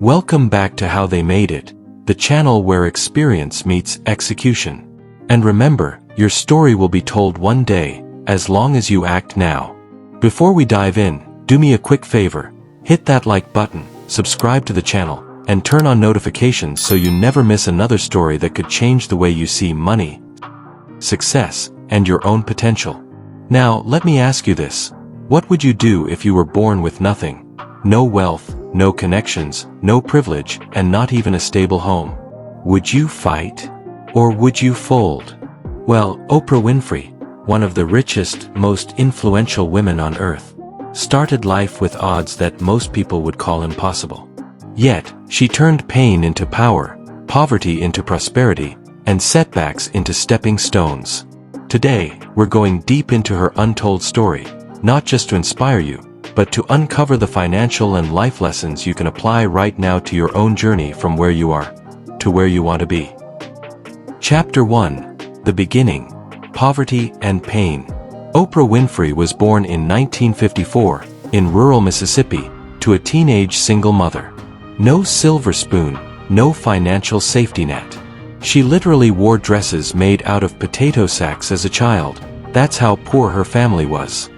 Welcome back to How They Made It, the channel where experience meets execution. And remember, your story will be told one day, as long as you act now. Before we dive in, do me a quick favor. Hit that like button, subscribe to the channel, and turn on notifications so you never miss another story that could change the way you see money, success, and your own potential. Now, let me ask you this. What would you do if you were born with nothing? No wealth, no connections, no privilege, and not even a stable home. Would you fight? Or would you fold? Well, Oprah Winfrey, one of the richest, most influential women on earth, started life with odds that most people would call impossible. Yet, she turned pain into power, poverty into prosperity, and setbacks into stepping stones. Today, we're going deep into her untold story, not just to inspire you, but to uncover the financial and life lessons you can apply right now to your own journey from where you are to where you want to be. Chapter 1. The Beginning. Poverty and Pain. Oprah Winfrey was born in 1954 in rural Mississippi to a teenage single mother. No silver spoon, no financial safety net. She literally wore dresses made out of potato sacks as a child. That's how poor her family was.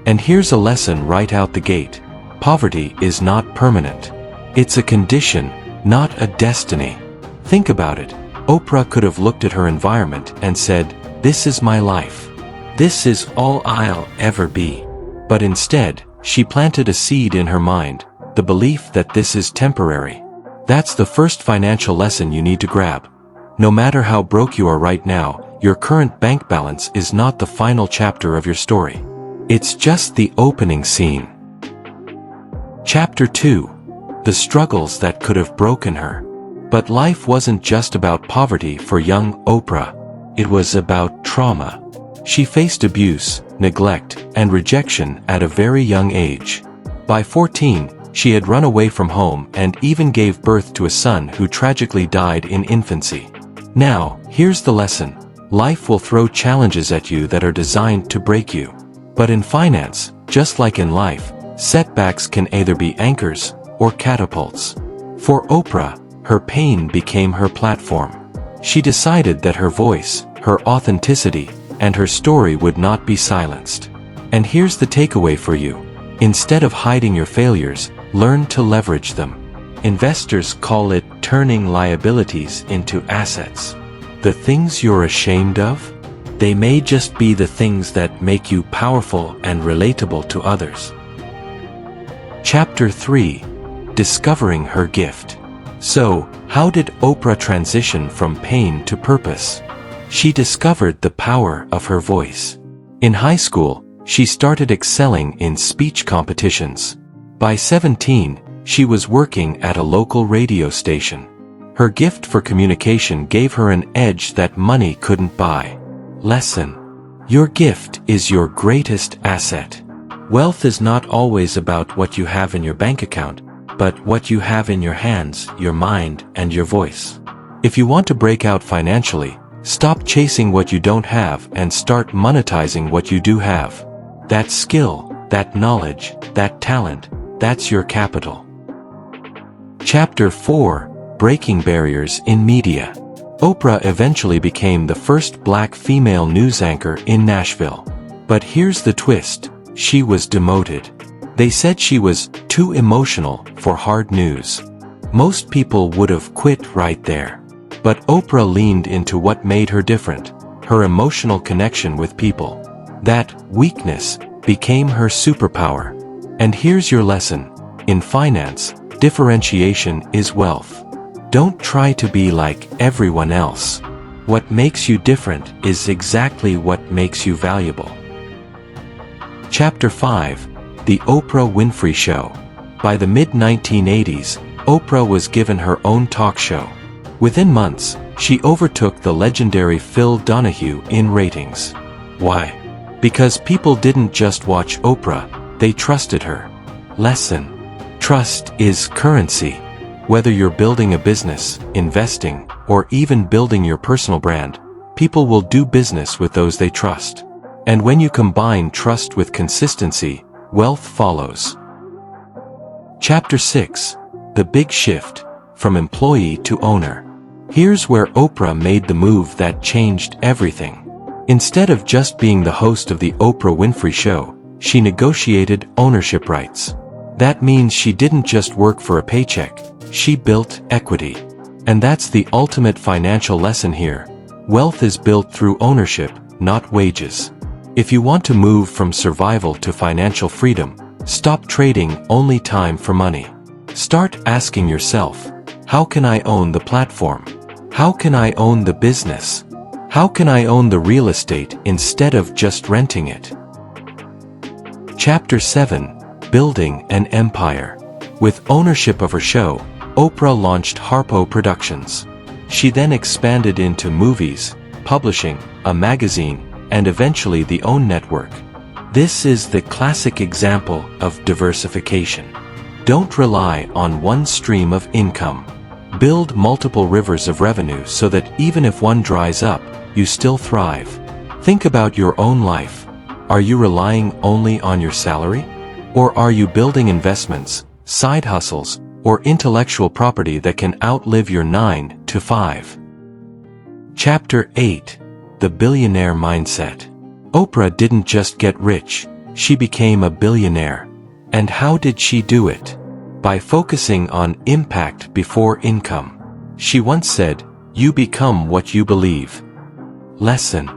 And here's a lesson right out the gate. Poverty is not permanent. It's a condition, not a destiny. Think about it. Oprah could have looked at her environment and said, "This is my life. This is all I'll ever be." But instead, she planted a seed in her mind, the belief that this is temporary. That's the first financial lesson you need to grab. No matter how broke you are right now, your current bank balance is not the final chapter of your story. It's just the opening scene. Chapter 2. The Struggles That Could Have Broken Her. But life wasn't just about poverty for young Oprah. It was about trauma. She faced abuse, neglect, and rejection at a very young age. By 14, she had run away from home and even gave birth to a son who tragically died in infancy. Now, here's the lesson. Life will throw challenges at you that are designed to break you. But in finance, just like in life, setbacks can either be anchors or catapults. For Oprah, her pain became her platform. She decided that her voice, her authenticity, and her story would not be silenced. And here's the takeaway for you. Instead of hiding your failures, learn to leverage them. Investors call it turning liabilities into assets. The things you're ashamed of? They may just be the things that make you powerful and relatable to others. Chapter 3. Discovering Her Gift. So, how did Oprah transition from pain to purpose? She discovered the power of her voice. In high school, she started excelling in speech competitions. By 17, she was working at a local radio station. Her gift for communication gave her an edge that money couldn't buy. Lesson. Your gift is your greatest asset. Wealth is not always about what you have in your bank account, but what you have in your hands, your mind, and your voice. If you want to break out financially, stop chasing what you don't have and start monetizing what you do have. That skill, that knowledge, that talent, that's your capital. Chapter 4. Breaking Barriers in Media. Oprah eventually became the first black female news anchor in Nashville. But here's the twist. She was demoted. They said she was too emotional for hard news. Most people would have quit right there. But Oprah leaned into what made her different, her emotional connection with people. That weakness became her superpower. And here's your lesson. In finance, differentiation is wealth. Don't try to be like everyone else. What makes you different is exactly what makes you valuable. Chapter 5. The Oprah Winfrey Show. By the mid-1980s, Oprah was given her own talk show. Within months, she overtook the legendary Phil Donahue in ratings. Why? Because people didn't just watch Oprah, they trusted her. Lesson. Trust is currency. Whether you're building a business, investing, or even building your personal brand, people will do business with those they trust. And when you combine trust with consistency, wealth follows. Chapter 6. The big shift, from employee to owner. Here's where Oprah made the move that changed everything. Instead of just being the host of the Oprah Winfrey Show, she negotiated ownership rights. That means she didn't just work for a paycheck, she built equity. And that's the ultimate financial lesson here. Wealth is built through ownership, not wages. If you want to move from survival to financial freedom, stop trading only time for money. Start asking yourself, how can I own the platform? How can I own the business? How can I own the real estate instead of just renting it? Chapter 7. Building an Empire. With ownership of her show, Oprah launched Harpo Productions. She then expanded into movies, publishing, a magazine, and eventually the OWN network. This is the classic example of diversification. Don't rely on one stream of income. Build multiple rivers of revenue so that even if one dries up, you still thrive. Think about your own life. Are you relying only on your salary? Or are you building investments, side hustles, or intellectual property that can outlive your 9 to 5? Chapter 8. The Billionaire Mindset. Oprah didn't just get rich, she became a billionaire. And how did she do it? By focusing on impact before income. She once said, "You become what you believe." Lesson.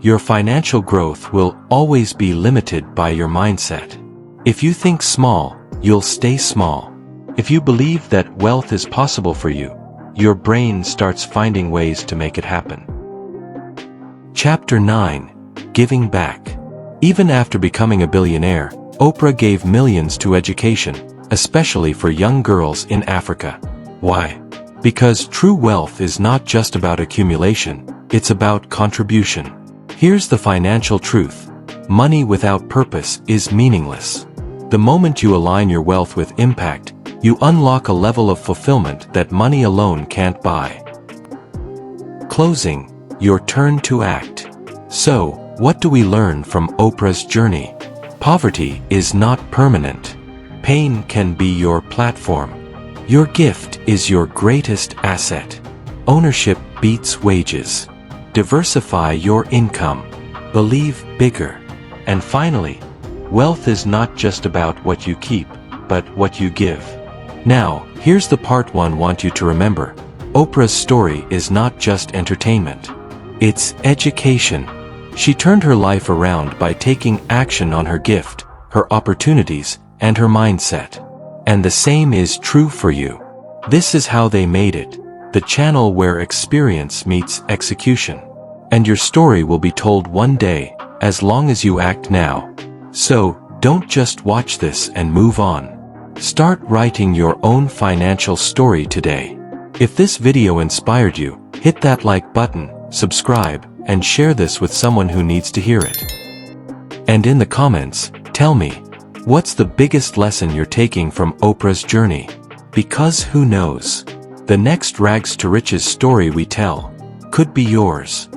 Your financial growth will always be limited by your mindset. If you think small, you'll stay small. If you believe that wealth is possible for you, your brain starts finding ways to make it happen. Chapter 9. Giving back. Even after becoming a billionaire, Oprah gave millions to education, especially for young girls in Africa. Why? Because true wealth is not just about accumulation, it's about contribution. Here's the financial truth. Money without purpose is meaningless. The moment you align your wealth with impact, you unlock a level of fulfillment that money alone can't buy. Closing. Your turn to act. So, what do we learn from Oprah's journey? Poverty is not permanent. Pain can be your platform. Your gift is your greatest asset. Ownership beats wages. Diversify your income. Believe bigger. And finally, wealth is not just about what you keep, but what you give. Now, here's the part I want you to remember. Oprah's story is not just entertainment. It's education. She turned her life around by taking action on her gift, her opportunities, and her mindset. And the same is true for you. This is how they made it, the channel where experience meets execution. And your story will be told one day, as long as you act now. So, don't just watch this and move on. Start writing your own financial story today. If this video inspired you, hit that like button, subscribe, and share this with someone who needs to hear it. And in the comments, tell me, what's the biggest lesson you're taking from Oprah's journey? Because who knows? The next rags to riches story we tell could be yours.